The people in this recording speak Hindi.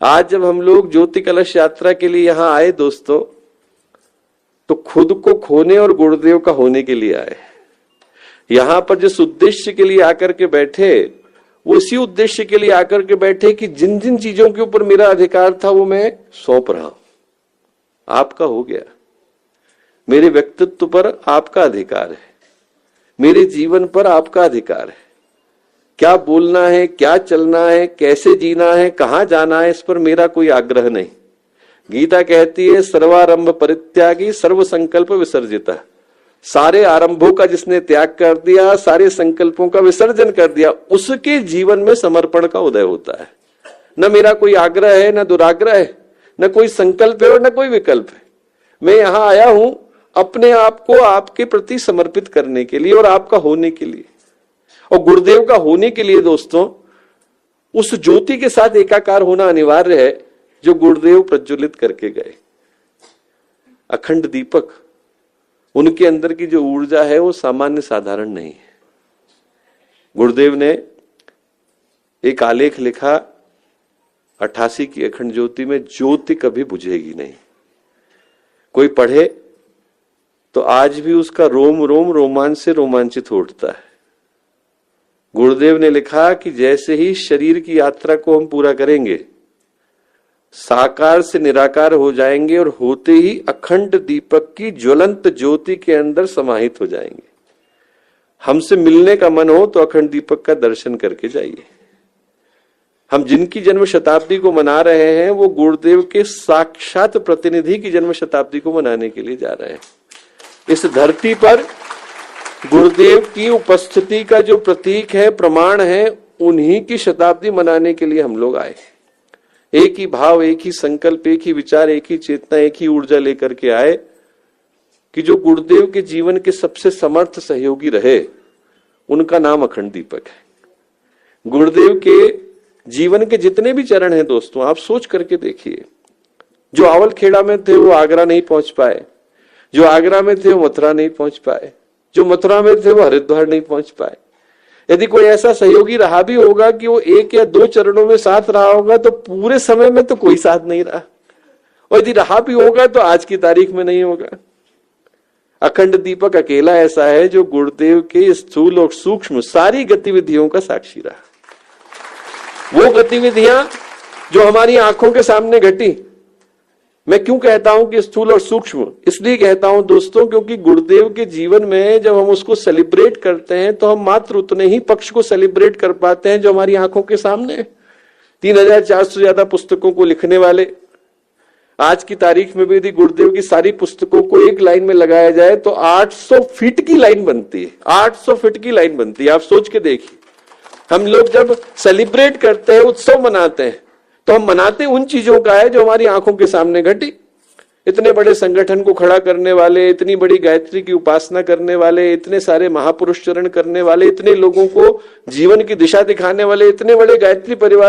आज जब हम लोग ज्योति कलश यात्रा के लिए यहां आए दोस्तों, तो खुद को खोने और गुरुदेव का होने के लिए आए। यहां पर जिस उद्देश्य के लिए आकर के बैठे, वो इसी उद्देश्य के लिए आकर के बैठे कि जिन जिन चीजों के ऊपर मेरा अधिकार था वो मैं सौंप रहा हूं। आपका हो गया। मेरे व्यक्तित्व पर आपका अधिकार है, मेरे जीवन पर आपका अधिकार है। क्या बोलना है, क्या चलना है, कैसे जीना है, कहां जाना है, इस पर मेरा कोई आग्रह नहीं। गीता कहती है सर्वारंभ परित्यागी सर्व संकल्प विसर्जिता। सारे आरंभों का जिसने त्याग कर दिया, सारे संकल्पों का विसर्जन कर दिया, उसके जीवन में समर्पण का उदय होता है। न मेरा कोई आग्रह है, न दुराग्रह है, न कोई संकल्प है और न कोई विकल्प है। मैं यहां आया हूं अपने आप को आपके प्रति समर्पित करने के लिए और आपका होने के लिए, और गुरुदेव का होने के लिए दोस्तों उस ज्योति के साथ एकाकार होना अनिवार्य है जो गुरुदेव प्रज्वलित करके गए। अखंड दीपक, उनके अंदर की जो ऊर्जा है वो सामान्य साधारण नहीं है। गुरुदेव ने एक आलेख लिखा 88 की अखंड ज्योति में, ज्योति कभी बुझेगी नहीं। कोई पढ़े तो आज भी उसका रोम रोम रोमांच से रोमांचित उठता है। गुरुदेव ने लिखा कि जैसे ही शरीर की यात्रा को हम पूरा करेंगे, साकार से निराकार हो जाएंगे और होते ही अखंड दीपक की ज्वलंत ज्योति के अंदर समाहित हो जाएंगे। हमसे मिलने का मन हो तो अखंड दीपक का दर्शन करके जाइए। हम जिनकी जन्म शताब्दी को मना रहे हैं वो गुरुदेव के साक्षात प्रतिनिधि की जन्म शताब्दी को मनाने के लिए जा रहे हैं। इस धरती पर गुरुदेव की उपस्थिति का जो प्रतीक है, प्रमाण है, उन्हीं की शताब्दी मनाने के लिए हम लोग आए। एक ही भाव, एक ही संकल्प, एक ही विचार, एक ही चेतना, एक ही ऊर्जा लेकर के आए कि जो गुरुदेव के जीवन के सबसे समर्थ सहयोगी रहे, उनका नाम अखंड दीपक है। गुरुदेव के जीवन के जितने भी चरण हैं दोस्तों, आप सोच करके देखिए। जो आवलखेड़ा में थे वो आगरा नहीं पहुंच पाए, जो आगरा में थे वो मथुरा नहीं पहुंच पाए, जो मथुरा में थे वो हरिद्वार नहीं पहुंच पाए। यदि कोई ऐसा सहयोगी रहा भी होगा कि वो एक या दो चरणों में साथ रहा होगा तो पूरे समय में तो कोई साथ नहीं रहा, और यदि रहा भी होगा तो आज की तारीख में नहीं होगा। अखंड दीपक अकेला ऐसा है जो गुरुदेव के स्थूल और सूक्ष्म सारी गतिविधियों का साक्षी रहा। वो गतिविधियां जो हमारी आंखों के सामने घटी। मैं क्यों कहता हूं कि स्थूल और सूक्ष्म? इसलिए कहता हूं दोस्तों क्योंकि गुरुदेव के जीवन में जब हम उसको सेलिब्रेट करते हैं तो हम मात्र उतने ही पक्ष को सेलिब्रेट कर पाते हैं जो हमारी आंखों के सामने है। 3400 से ज्यादा पुस्तकों को लिखने वाले, आज की तारीख में भी यदि गुरुदेव की सारी पुस्तकों को एक लाइन में लगाया जाए तो 800 फीट की लाइन बनती है। 800 फीट की लाइन बनती है। आप सोच के देखिए, हम लोग जब सेलिब्रेट करते हैं, उत्सव मनाते हैं, तो हम मनाते उन चीजों का है जो हमारी आंखों के सामने घटी। इतने बड़े संगठन को खड़ा करने वाले, इतनी बड़ी गायत्री की उपासना करने वाले, इतने सारे महापुरुष चरण करने वाले, इतने लोगों को जीवन की दिशा दिखाने वाले, इतने बड़े गायत्री परिवार